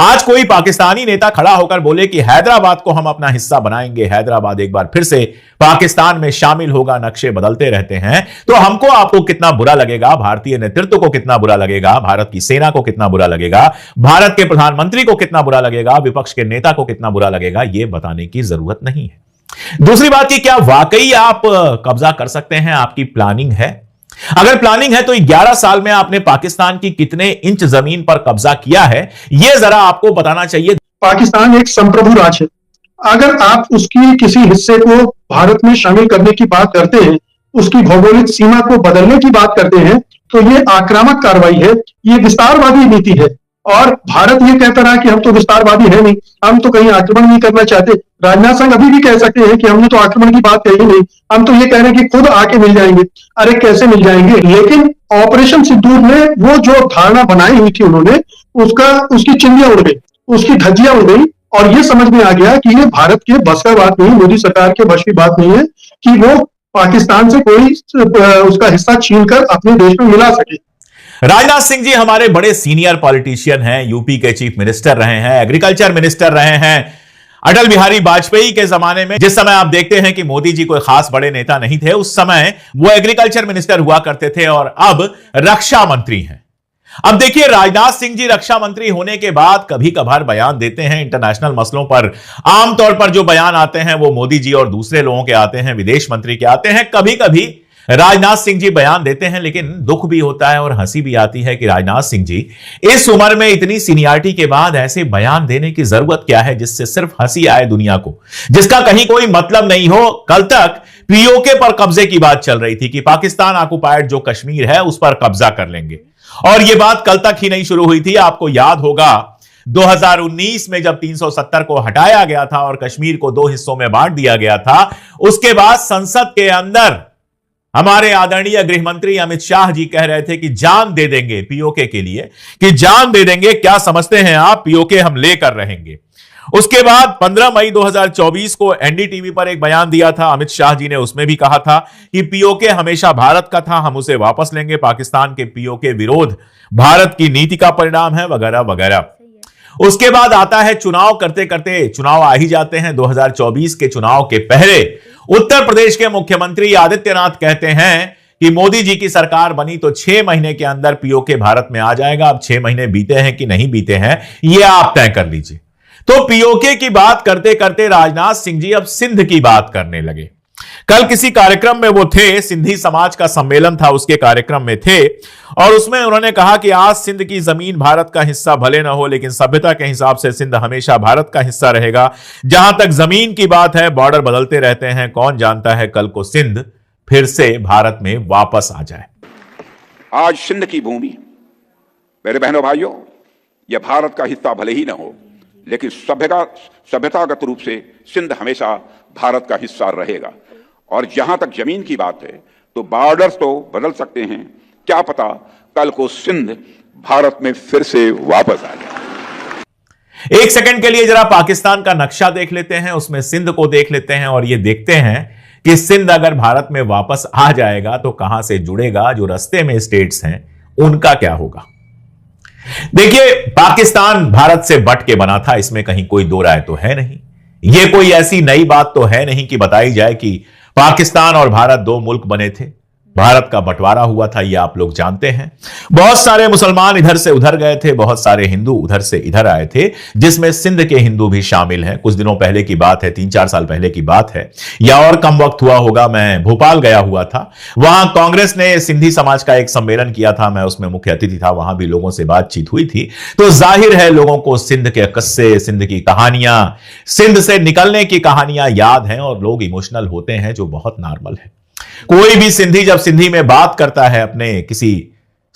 आज कोई पाकिस्तानी नेता खड़ा होकर बोले कि हैदराबाद को हम अपना हिस्सा बनाएंगे, हैदराबाद एक बार फिर से पाकिस्तान में शामिल होगा, नक्शे बदलते रहते हैं, तो हमको आपको कितना बुरा लगेगा, भारतीय नेतृत्व को कितना बुरा लगेगा, भारत की सेना को कितना बुरा लगेगा, भारत के प्रधानमंत्री को कितना बुरा लगेगा, विपक्ष के नेता को कितना बुरा लगेगा, यह बताने की जरूरत नहीं है। दूसरी बात कि क्या वाकई आप कब्जा कर सकते हैं, आपकी प्लानिंग है? अगर प्लानिंग है तो 11 साल में आपने पाकिस्तान की कितने इंच जमीन पर कब्जा किया है, यह जरा आपको बताना चाहिए। पाकिस्तान एक संप्रभु राज्य है। अगर आप उसकी किसी हिस्से को भारत में शामिल करने की बात करते हैं, उसकी भौगोलिक सीमा को बदलने की बात करते हैं, तो ये आक्रामक कार्रवाई है, ये विस्तारवादी नीति है। और भारत ये कहता रहा कि हम तो विस्तारवादी है नहीं, हम तो कहीं आक्रमण नहीं करना चाहते। राजनाथ सिंह अभी भी कह सकते हैं कि हमने तो आक्रमण की बात कही नहीं, हम तो ये कह रहे हैं कि खुद आके मिल जाएंगे। अरे कैसे मिल जाएंगे? लेकिन ऑपरेशन सिंदूर में वो जो धारणा बनाई हुई थी उन्होंने, उसकी चिंदियां उड़ गई, उसकी धज्जियां उड़ गई, और ये समझ में आ गया कि ये भारत के बस का बात नहीं, मोदी सरकार के बस की बात नहीं है कि वो पाकिस्तान से कोई उसका हिस्सा छीनकर अपने देश में मिला सके। राजनाथ सिंह जी हमारे बड़े सीनियर पॉलिटिशियन हैं, यूपी के चीफ मिनिस्टर रहे हैं, एग्रीकल्चर मिनिस्टर रहे हैं अटल बिहारी वाजपेयी के जमाने में। जिस समय आप देखते हैं कि मोदी जी कोई खास बड़े नेता नहीं थे, उस समय वो एग्रीकल्चर मिनिस्टर हुआ करते थे और अब रक्षा मंत्री हैं। अब देखिए, राजनाथ सिंह जी रक्षा मंत्री होने के बाद कभी कभार बयान देते हैं इंटरनेशनल मसलों पर। आमतौर पर जो बयान आते हैं वो मोदी जी और दूसरे लोगों के आते हैं, विदेश मंत्री के आते हैं। कभी कभी राजनाथ सिंह जी बयान देते हैं, लेकिन दुख भी होता है और हंसी भी आती है कि राजनाथ सिंह जी इस उम्र में इतनी सीनियरिटी के बाद ऐसे बयान देने की जरूरत क्या है जिससे सिर्फ हंसी आए दुनिया को, जिसका कहीं कोई मतलब नहीं हो। कल तक पीओके पर कब्जे की बात चल रही थी कि पाकिस्तान ऑक्युपाइड जो कश्मीर है उस पर कब्जा कर लेंगे, और यह बात कल तक ही नहीं शुरू हुई थी। आपको याद होगा 2019 में जब 370 को हटाया गया था और कश्मीर को 2 हिस्सों में बांट दिया गया था, उसके बाद संसद के अंदर हमारे आदरणीय गृह मंत्री अमित शाह जी कह रहे थे कि जान दे देंगे पीओके के लिए, कि जान दे देंगे। क्या समझते हैं आप? पीओके हम लेकर रहेंगे। उसके बाद 15 मई 2024 को एनडीटीवी पर एक बयान दिया था अमित शाह जी ने, उसमें भी कहा था कि पीओके हमेशा भारत का था, हम उसे वापस लेंगे, पाकिस्तान के पीओके विरोध भारत की नीति का परिणाम है, वगैरह वगैरह। उसके बाद आता है चुनाव, करते करते चुनाव आ ही जाते हैं। 2024 के चुनाव के पहले उत्तर प्रदेश के मुख्यमंत्री आदित्यनाथ कहते हैं कि मोदी जी की सरकार बनी तो 6 महीने के अंदर पीओके भारत में आ जाएगा। अब 6 महीने बीते हैं कि नहीं बीते हैं, यह आप तय कर लीजिए। तो पीओके की बात करते करते राजनाथ सिंह जी अब सिंध की बात करने लगे। कल किसी कार्यक्रम में वो थे, सिंधी समाज का सम्मेलन था, उसके कार्यक्रम में थे, और उसमें उन्होंने कहा कि आज सिंध की जमीन भारत का हिस्सा भले ना हो, लेकिन सभ्यता के हिसाब से सिंध हमेशा भारत का हिस्सा रहेगा। जहां तक जमीन की बात है, बॉर्डर बदलते रहते हैं, कौन जानता है कल को सिंध फिर से भारत में वापस आ जाए। आज सिंध की भूमि, मेरे बहनों भाइयों, यह भारत का हिस्सा भले ही ना हो, लेकिन सभ्यतागत रूप से सिंध हमेशा भारत का हिस्सा रहेगा। और जहां तक जमीन की बात है, तो बॉर्डर्स तो बदल सकते हैं, क्या पता कल को सिंध भारत में फिर से वापस आ जाए। एक सेकंड के लिए जरा पाकिस्तान का नक्शा देख लेते हैं, उसमें सिंध को देख लेते हैं और यह देखते हैं कि सिंध अगर भारत में वापस आ जाएगा तो कहां से जुड़ेगा, जो रास्ते में स्टेट्स हैं उनका क्या होगा। देखिए, पाकिस्तान भारत से बट के बना था, इसमें कहीं कोई दो राय तो है नहीं। यह कोई ऐसी नई बात तो है नहीं कि बताई जाए कि पाकिस्तान और भारत 2 मुल्क बने थे, भारत का बंटवारा हुआ था, यह आप लोग जानते हैं। बहुत सारे मुसलमान इधर से उधर गए थे, बहुत सारे हिंदू उधर से इधर आए थे, जिसमें सिंध के हिंदू भी शामिल हैं। कुछ दिनों पहले की बात है, 3-4 साल पहले की बात है, या और कम वक्त हुआ होगा। मैं भोपाल गया हुआ था, वहां कांग्रेस ने सिंधी समाज का एक सम्मेलन किया था, मैं उसमें मुख्य अतिथि था, वहां भी लोगों से बातचीत हुई थी। तो जाहिर है लोगों को सिंध के किस्से, सिंध की कहानियां, सिंध से निकलने की कहानियां याद हैं और लोग इमोशनल होते हैं, जो बहुत नॉर्मल है। कोई भी सिंधी जब सिंधी में बात करता है अपने किसी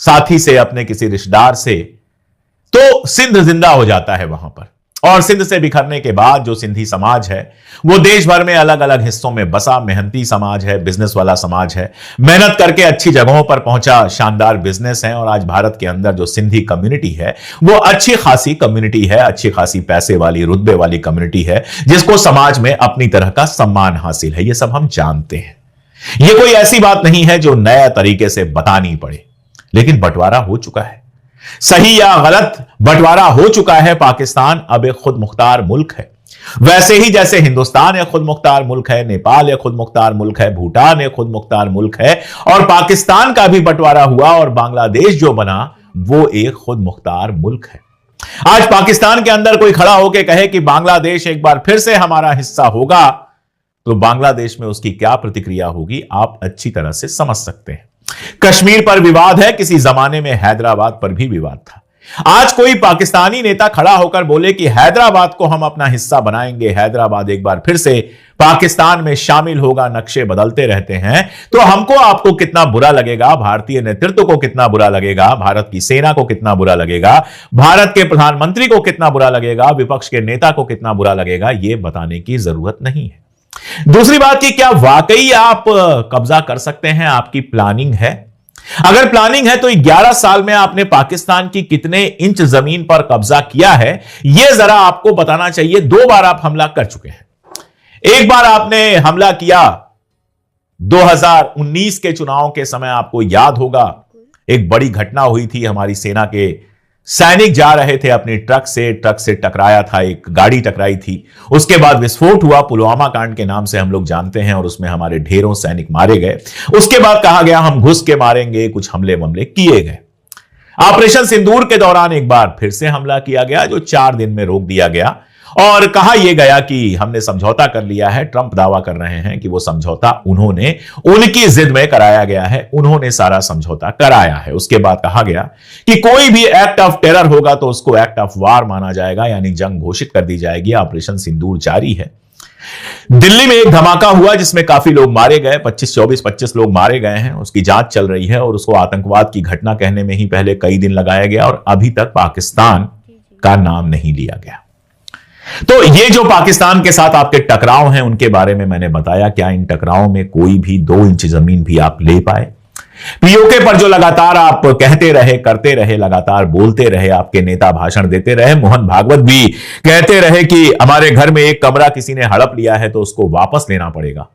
साथी से, अपने किसी रिश्तेदार से, तो सिंध जिंदा हो जाता है वहां पर। और सिंध से बिखरने के बाद जो सिंधी समाज है वो देश भर में अलग अलग हिस्सों में बसा मेहनती समाज है, बिजनेस वाला समाज है, मेहनत करके अच्छी जगहों पर पहुंचा, शानदार बिजनेस है। और आज भारत के अंदर जो सिंधी कम्युनिटी है वो अच्छी खासी कम्युनिटी है, अच्छी खासी पैसे वाली, रुतबे वाली कम्युनिटी है, जिसको समाज में अपनी तरह का सम्मान हासिल है। ये सब हम जानते हैं, ये कोई ऐसी बात नहीं है जो नया तरीके से बतानी पड़े। लेकिन बंटवारा हो चुका है, सही या गलत बंटवारा हो चुका है, पाकिस्तान अब एक खुद मुख्तार मुल्क है। वैसे ही जैसे हिंदुस्तान एक खुद मुख्तार मुल्क है, नेपाल एक खुद मुख्तार मुल्क है, भूटान एक खुद मुख्तार मुल्क है, और पाकिस्तान का भी बंटवारा हुआ और बांग्लादेश जो बना वो एक खुद मुख्तार मुल्क है। आज पाकिस्तान के अंदर कोई खड़ा होकर कहे कि बांग्लादेश एक बार फिर से हमारा हिस्सा होगा, तो बांग्लादेश में उसकी क्या प्रतिक्रिया होगी आप अच्छी तरह से समझ सकते हैं। कश्मीर पर विवाद है, किसी जमाने में हैदराबाद पर भी विवाद था। आज कोई पाकिस्तानी नेता खड़ा होकर बोले कि हैदराबाद को हम अपना हिस्सा बनाएंगे, हैदराबाद एक बार फिर से पाकिस्तान में शामिल होगा, नक्शे बदलते रहते हैं, तो हमको आपको कितना बुरा लगेगा, भारतीय नेतृत्व को कितना बुरा लगेगा, भारत की सेना को कितना बुरा लगेगा, भारत के प्रधानमंत्री को कितना बुरा लगेगा, विपक्ष के नेता को कितना बुरा लगेगा, यह बताने की जरूरत नहीं है। दूसरी बात कि क्या वाकई आप कब्जा कर सकते हैं, आपकी प्लानिंग है? अगर प्लानिंग है तो 11 साल में आपने पाकिस्तान की कितने इंच जमीन पर कब्जा किया है, यह जरा आपको बताना चाहिए। 2 बार आप हमला कर चुके हैं। एक बार आपने हमला किया 2019 के चुनाव के समय, आपको याद होगा, एक बड़ी घटना हुई थी, हमारी सेना के सैनिक जा रहे थे अपनी ट्रक से टकराया था, एक गाड़ी टकराई थी, उसके बाद विस्फोट हुआ, पुलवामा कांड के नाम से हम लोग जानते हैं, और उसमें हमारे ढेरों सैनिक मारे गए। उसके बाद कहा गया हम घुस के मारेंगे, कुछ हमले वमले किए गए। ऑपरेशन सिंदूर के दौरान एक बार फिर से हमला किया गया, जो 4 दिन में रोक दिया गया, और कहा यह गया कि हमने समझौता कर लिया है। ट्रंप दावा कर रहे हैं कि वो समझौता उन्होंने उनकी जिद में कराया गया है, उन्होंने सारा समझौता कराया है। उसके बाद कहा गया कि कोई भी एक्ट ऑफ टेरर होगा तो उसको एक्ट ऑफ वार माना जाएगा, यानी जंग घोषित कर दी जाएगी। ऑपरेशन सिंदूर जारी है। दिल्ली में एक धमाका हुआ जिसमें काफी लोग मारे गए, 25 लोग मारे गए हैं, उसकी जांच चल रही है, और उसको आतंकवाद की घटना कहने में ही पहले कई दिन लगाया गया, और अभी तक पाकिस्तान का नाम नहीं लिया गया। तो ये जो पाकिस्तान के साथ आपके टकराव हैं उनके बारे में मैंने बताया। क्या इन टकरावों में कोई भी 2 इंच जमीन भी आप ले पाए? पीओके पर जो लगातार आप कहते रहे, करते रहे, लगातार बोलते रहे, आपके नेता भाषण देते रहे, मोहन भागवत भी कहते रहे कि हमारे घर में एक कमरा किसी ने हड़प लिया है तो उसको वापस लेना पड़ेगा।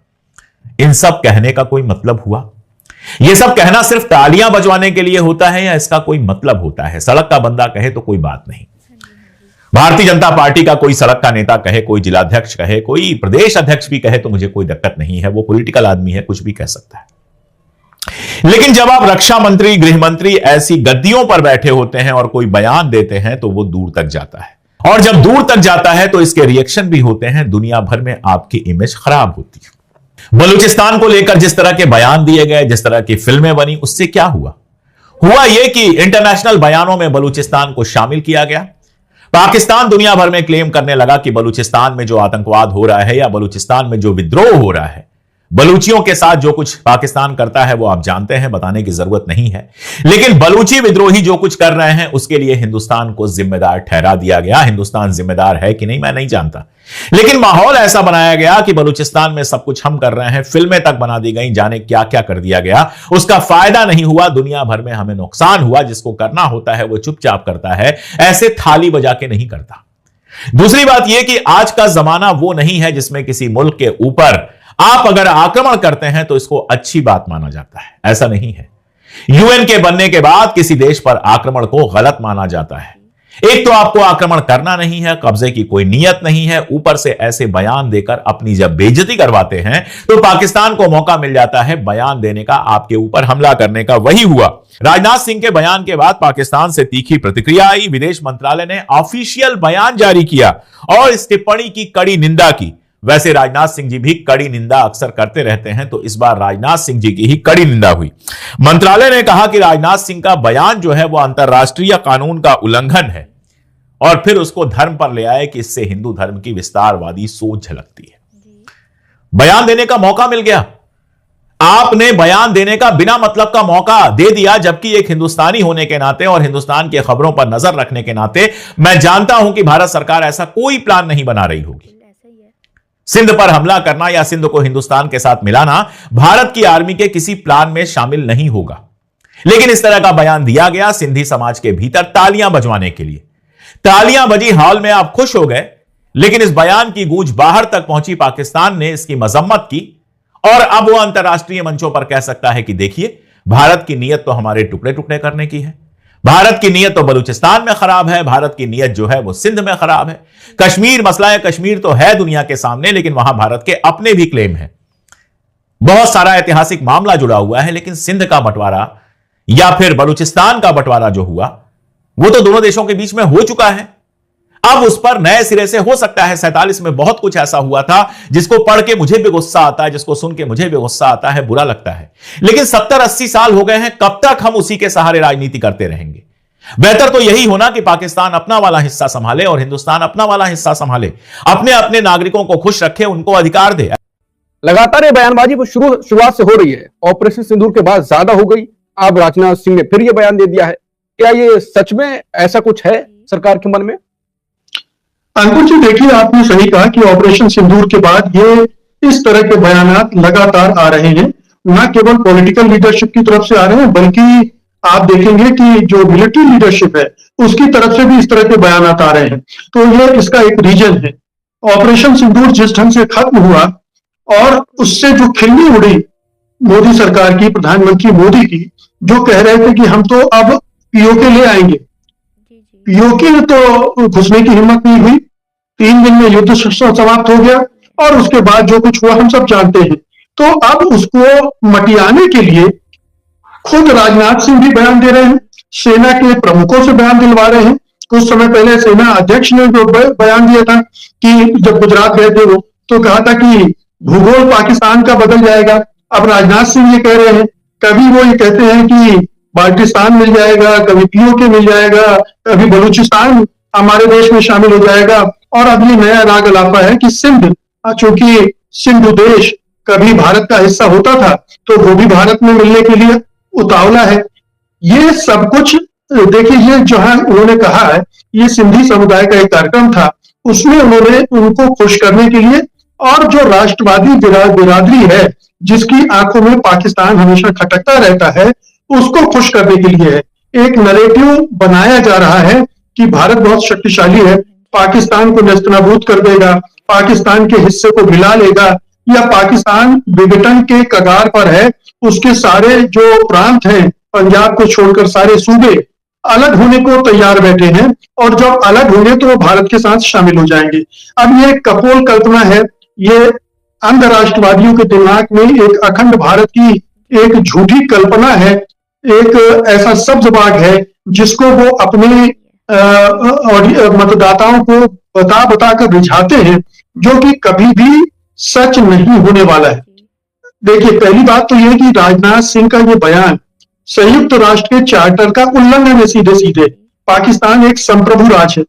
इन सब कहने का कोई मतलब हुआ? यह सब कहना सिर्फ तालियां बजवाने के लिए होता है या इसका कोई मतलब होता है? सड़क का बंदा कहे तो कोई बात नहीं, भारतीय जनता पार्टी का कोई सड़क का नेता कहे, कोई जिलाध्यक्ष कहे, कोई प्रदेश अध्यक्ष भी कहे तो मुझे कोई दिक्कत नहीं है, वो पॉलिटिकल आदमी है, कुछ भी कह सकता है। लेकिन जब आप रक्षा मंत्री, गृह मंत्री ऐसी गद्दियों पर बैठे होते हैं और कोई बयान देते हैं तो वो दूर तक जाता है, और जब दूर तक जाता है तो इसके रिएक्शन भी होते हैं, दुनिया भर में आपकी इमेज खराब होती है। बलूचिस्तान को लेकर जिस तरह के बयान दिए गए, जिस तरह की फिल्में बनी, उससे क्या हुआ? हुआ यह कि इंटरनेशनल बयानों में बलूचिस्तान को शामिल किया गया। पाकिस्तान दुनिया भर में क्लेम करने लगा कि बलूचिस्तान में जो आतंकवाद हो रहा है या बलूचिस्तान में जो विद्रोह हो रहा है, बलूचियों के साथ जो कुछ पाकिस्तान करता है वो आप जानते हैं, बताने की जरूरत नहीं है। लेकिन बलूची विद्रोही जो कुछ कर रहे हैं उसके लिए हिंदुस्तान को जिम्मेदार ठहरा दिया गया। हिंदुस्तान जिम्मेदार है कि नहीं मैं नहीं जानता, लेकिन माहौल ऐसा बनाया गया कि बलूचिस्तान में सब कुछ हम कर रहे हैं, फिल्में तक बना दी गई, जाने क्या क्या कर दिया गया। उसका फायदा नहीं हुआ, दुनिया भर में हमें नुकसान हुआ। जिसको करना होता है वो चुपचाप करता है, ऐसे थाली बजा के नहीं करता। दूसरी बात यह कि आज का जमाना वो नहीं है जिसमें किसी मुल्क के ऊपर आप अगर आक्रमण करते हैं तो इसको अच्छी बात माना जाता है, ऐसा नहीं है। यूएन के बनने के बाद किसी देश पर आक्रमण को गलत माना जाता है। एक तो आपको आक्रमण करना नहीं है, कब्जे की कोई नियत नहीं है, ऊपर से ऐसे बयान देकर अपनी जब बेइज्जती करवाते हैं तो पाकिस्तान को मौका मिल जाता है बयान देने का, आपके ऊपर हमला करने का। वही हुआ। राजनाथ सिंह के बयान के बाद पाकिस्तान से तीखी प्रतिक्रिया आई। विदेश मंत्रालय ने ऑफिशियल बयान जारी किया और इस टिप्पणी की कड़ी निंदा की। वैसे राजनाथ सिंह जी भी कड़ी निंदा अक्सर करते रहते हैं, तो इस बार राजनाथ सिंह जी की ही कड़ी निंदा हुई। मंत्रालय ने कहा कि राजनाथ सिंह का बयान जो है वो अंतर्राष्ट्रीय कानून का उल्लंघन है, और फिर उसको धर्म पर ले आए कि इससे हिंदू धर्म की विस्तारवादी सोच झलकती है। बयान देने का मौका मिल गया, आपने बयान देने का बिना मतलब का मौका दे दिया, जबकि एक हिंदुस्तानी होने के नाते और हिंदुस्तान की खबरों पर नजर रखने के नाते मैं जानता हूं कि भारत सरकार ऐसा कोई प्लान नहीं बना रही होगी। सिंध पर हमला करना या सिंध को हिंदुस्तान के साथ मिलाना भारत की आर्मी के किसी प्लान में शामिल नहीं होगा, लेकिन इस तरह का बयान दिया गया सिंधी समाज के भीतर तालियां बजवाने के लिए। तालियां बजी, हॉल में आप खुश हो गए, लेकिन इस बयान की गूंज बाहर तक पहुंची। पाकिस्तान ने इसकी मजम्मत की और अब वो अंतर्राष्ट्रीय मंचों पर कह सकता है कि देखिए, भारत की नीयत तो हमारे टुकड़े टुकड़े करने की है, भारत की नीयत तो बलूचिस्तान में खराब है, भारत की नीयत जो है वो सिंध में खराब है। कश्मीर, मसला है कश्मीर तो है दुनिया के सामने, लेकिन वहां भारत के अपने भी क्लेम है, बहुत सारा ऐतिहासिक मामला जुड़ा हुआ है। लेकिन सिंध का बंटवारा या फिर बलूचिस्तान का बंटवारा जो हुआ वो तो दोनों देशों के बीच में हो चुका है। अब उस पर नए सिरे से हो सकता है 47 में बहुत कुछ ऐसा हुआ था जिसको पढ़ के मुझे भी गुस्सा आता है, जिसको सुन के मुझे भी गुस्सा आता है, बुरा लगता है। लेकिन 70-80 साल हो गए हैं, कब तक हम उसी के सहारे राजनीति करते रहेंगे? बेहतर तो यही होना कि पाकिस्तान अपना वाला हिस्सा संभाले और हिंदुस्तान अपना वाला हिस्सा संभाले, अपने अपने नागरिकों को खुश रखे, उनको अधिकार दे। लगातार ये बयानबाजी शुरुआत से हो रही है। ऑपरेशन सिंदूर के बाद ज्यादा हो गई। अब राजनाथ सिंह ने फिर ये बयान दे दिया है। क्या ये सच में ऐसा कुछ है सरकार के मन में? अंकुर जी, देखिए, आपने सही कहा कि ऑपरेशन सिंदूर के बाद ये इस तरह के बयानात लगातार आ रहे हैं। न केवल पॉलिटिकल लीडरशिप की तरफ से आ रहे हैं, बल्कि आप देखेंगे कि जो मिलिट्री लीडरशिप है उसकी तरफ से भी इस तरह के बयानात आ रहे हैं। तो ये इसका एक रीजन है। ऑपरेशन सिंदूर जिस ढंग से खत्म हुआ और उससे जो खिल्ली उड़ी मोदी सरकार की, प्रधानमंत्री मोदी की, जो कह रहे थे कि हम तो अब पीओके ले आएंगे, पीओके में तो घुसने की हिम्मत नहीं हुई। 3 दिन में युद्ध समाप्त हो गया और उसके बाद जो कुछ हुआ हम सब जानते हैं। तो अब उसको मटियाने के लिए खुद राजनाथ सिंह भी बयान दे रहे हैं, सेना के प्रमुखों से बयान दिलवा रहे हैं। कुछ समय पहले सेना अध्यक्ष ने जो बयान दिया था कि जब गुजरात गए थे वो, तो कहा था कि भूगोल पाकिस्तान का बदल जाएगा। अब राजनाथ सिंह ये कह रहे हैं, कभी वो ये कहते हैं कि बाल्टिस्तान मिल जाएगा, कभी पीओके मिल जाएगा, कभी बलूचिस्तान हमारे देश में शामिल हो जाएगा। और अब ये नया राग अलापा है कि सिंध, चूंकि सिंधु देश कभी भारत का हिस्सा होता था तो वो भी भारत में मिलने के लिए उतावला है। ये सब कुछ देखिए, ये जो है उन्होंने कहा है, ये सिंधी समुदाय का एक कार्यक्रम था, उसमें उन्होंने उनको खुश करने के लिए और जो राष्ट्रवादी बिरादरी है जिसकी आंखों में पाकिस्तान हमेशा खटकता रहता है, उसको खुश करने के लिए है। एक नैरेटिव बनाया जा रहा है कि भारत बहुत शक्तिशाली है, पाकिस्तान को नेस्तनाबूद कर देगा, पाकिस्तान के हिस्से को मिला लेगा, या पाकिस्तान विघटन के कगार पर है, उसके सारे जो प्रांत हैं, पंजाब को छोड़कर सारे सूबे अलग होने को तैयार बैठे हैं और जब अलग होंगे तो वो भारत के साथ शामिल हो जाएंगे। अब ये कपोल कल्पना है, ये अंध राष्ट्रवादियों के दिमाग में एक अखंड भारत की एक झूठी कल्पना है, एक ऐसा सब्ज बाग है जिसको वो अपने मतदाताओं को बता बता कर रिझाते हैं, जो कि कभी भी सच नहीं होने वाला है। देखिए, पहली बात तो यह कि राजनाथ सिंह का ये बयान संयुक्त राष्ट्र के चार्टर का उल्लंघन है सीधे सीधे। पाकिस्तान एक संप्रभु राज्य है।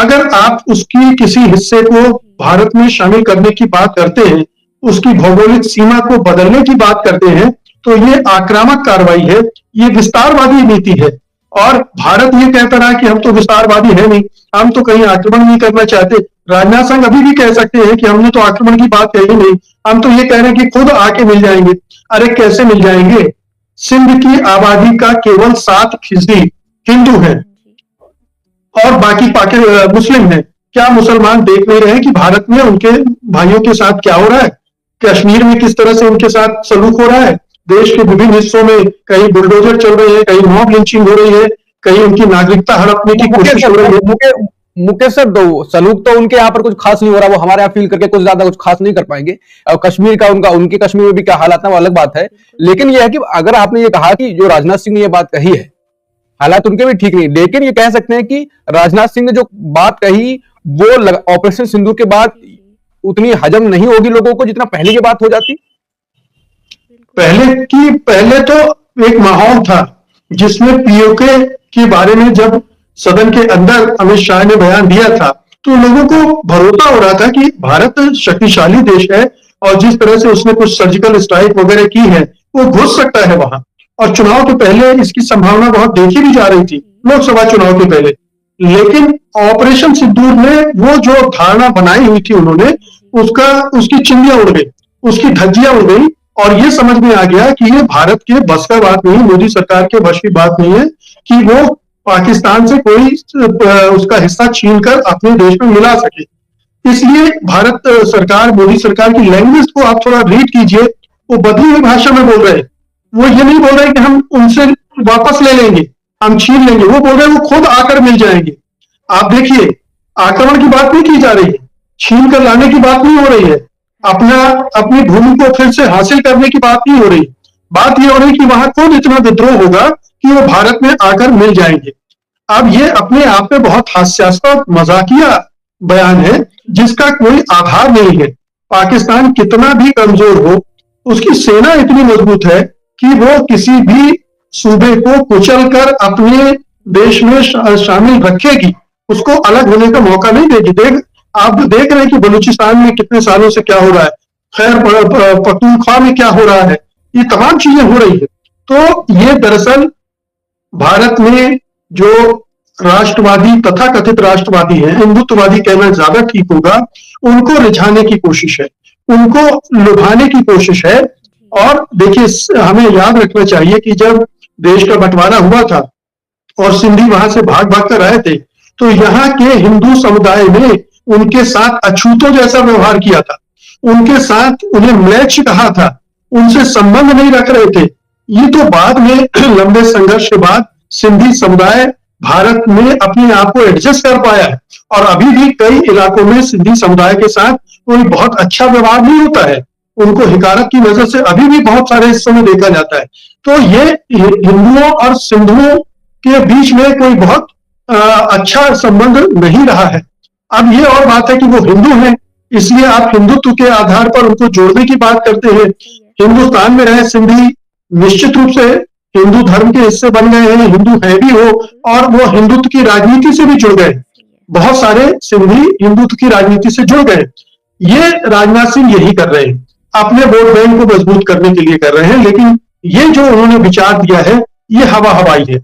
अगर आप उसकी किसी हिस्से को भारत में शामिल करने की बात करते हैं, उसकी भौगोलिक सीमा को बदलने की बात करते हैं, तो ये आक्रामक कार्रवाई है, ये विस्तारवादी नीति है। और भारत ये कहता रहा कि हम तो विस्तारवादी है नहीं, हम तो कहीं आक्रमण नहीं करना चाहते। राजनाथ सिंह अभी भी कह सकते हैं कि हमने तो आक्रमण की बात कही नहीं, हम तो ये कह रहे हैं कि खुद आके मिल जाएंगे। अरे कैसे मिल जाएंगे? सिंध की आबादी का केवल 7% हिंदू है और बाकी मुस्लिम है। क्या मुसलमान देख नहीं रहे कि भारत में उनके भाइयों के साथ क्या हो रहा है? कश्मीर में किस तरह से उनके साथ सलूक हो रहा है? देश के विभिन्न हिस्सों में कहीं बुलडोजर चल रहे हैं, कहीं मॉब लिंचिंग हो रही है, कहीं उनकी नागरिकता हड़पने की कोशिश हो रही है। मुकेश सर, दो सलूक तो उनके यहाँ पर कुछ खास नहीं हो रहा, वो हमारे यहाँ फील करके कुछ ज्यादा कुछ खास नहीं कर पाएंगे। और कश्मीर का उनके कश्मीर में भी क्या हालात है वो अलग बात है। लेकिन यह है कि अगर आपने ये कहा कि जो राजनाथ सिंह ने ये बात कही है, हालात उनके भी ठीक नहीं, लेकिन ये कह सकते हैं कि राजनाथ सिंह ने जो बात कही वो ऑपरेशन सिंदूर के बाद उतनी हजम नहीं होगी लोगों को जितना पहले की बात हो जाती। पहले तो एक माहौल था जिसमें पीओके के बारे में जब सदन के अंदर अमित शाह ने बयान दिया था तो लोगों को भरोसा हो रहा था कि भारत शक्तिशाली देश है और जिस तरह से उसने कुछ सर्जिकल स्ट्राइक वगैरह की है वो घुस सकता है वहां। और चुनाव के पहले इसकी संभावना बहुत देखी भी जा रही थी, लोकसभा चुनाव के पहले। लेकिन ऑपरेशन सिंदूर में वो जो धारणा बनाई हुई थी उन्होंने, उसकी चिंदियां उड़ गई, उसकी धज्जियां उड़ गई और ये समझ में आ गया कि ये भारत के बस का बात नहीं, मोदी सरकार के वश की बात नहीं है कि वो पाकिस्तान से कोई उसका हिस्सा छीनकर अपने देश में मिला सके। इसलिए भारत सरकार, मोदी सरकार की लैंग्वेज को आप थोड़ा रीड कीजिए, वो बदली हुई भाषा में बोल रहे हैं। वो ये नहीं बोल रहे कि हम उनसे वापस ले लेंगे, हम छीन लेंगे, वो बोल रहे हैं वो खुद आकर मिल जाएंगे। आप देखिए, आक्रमण की बात नहीं की जा रही है, छीन कर लाने की बात नहीं हो रही है, अपनी भूमि को फिर से हासिल करने की बात नहीं हो रही। बात यह हो रही कि वहां खुद इतना विद्रोह होगा कि वो भारत में आकर मिल जाएंगे। अब ये अपने आप में बहुत हास्यास्पद मजाकिया बयान है जिसका कोई आधार नहीं है। पाकिस्तान कितना भी कमजोर हो, उसकी सेना इतनी मजबूत है कि वो किसी भी सूबे को कुचल कर अपने देश में शामिल रखेगी, उसको अलग होने का मौका नहीं देगी। आप देख रहे हैं कि बलूचिस्तान में कितने सालों से क्या हो रहा है, खैर पख्तूनख्वा में क्या हो रहा है, ये तमाम चीजें हो रही है। तो ये दरअसल भारत में जो राष्ट्रवादी, तथाकथित राष्ट्रवादी है, हिंदुत्ववादी कहना ज्यादा ठीक होगा, उनको रिझाने की कोशिश है, उनको लुभाने की कोशिश है। और देखिए, हमें याद रखना चाहिए कि जब देश का बंटवारा हुआ था और सिंधी वहां से भाग भाग कर आए थे, तो यहाँ के हिंदू समुदाय ने उनके साथ अछूतों जैसा व्यवहार किया था, उनके साथ उन्हें म्लेच्छ कहा था, उनसे संबंध नहीं रख रहे थे। ये तो बाद में लंबे संघर्ष के बाद सिंधी समुदाय भारत में अपने आप को एडजस्ट कर पाया है, और अभी भी कई इलाकों में सिंधी समुदाय के साथ कोई बहुत अच्छा व्यवहार नहीं होता है, उनको हिकारत की वजह से अभी भी बहुत सारे हिस्सों में देखा जाता है। तो ये हिंदुओं और सिंधुओं के बीच में कोई बहुत अच्छा संबंध नहीं रहा है। अब ये और बात है कि वो हिंदू हैं, इसलिए आप हिंदुत्व के आधार पर उनको जोड़ने की बात करते हैं। हिंदुस्तान में रहे सिंधी निश्चित रूप से हिंदू धर्म के हिस्से बन गए हैं, हिंदू है भी हो, और वो हिंदुत्व की राजनीति से भी जुड़ गए। बहुत सारे सिंधी हिंदुत्व की राजनीति से जुड़ गए। ये राजनाथ सिंह यही कर रहे हैं, अपने वोट बैंक को मजबूत करने के लिए कर रहे हैं, लेकिन ये जो उन्होंने विचार दिया है, ये हवा हवाई है।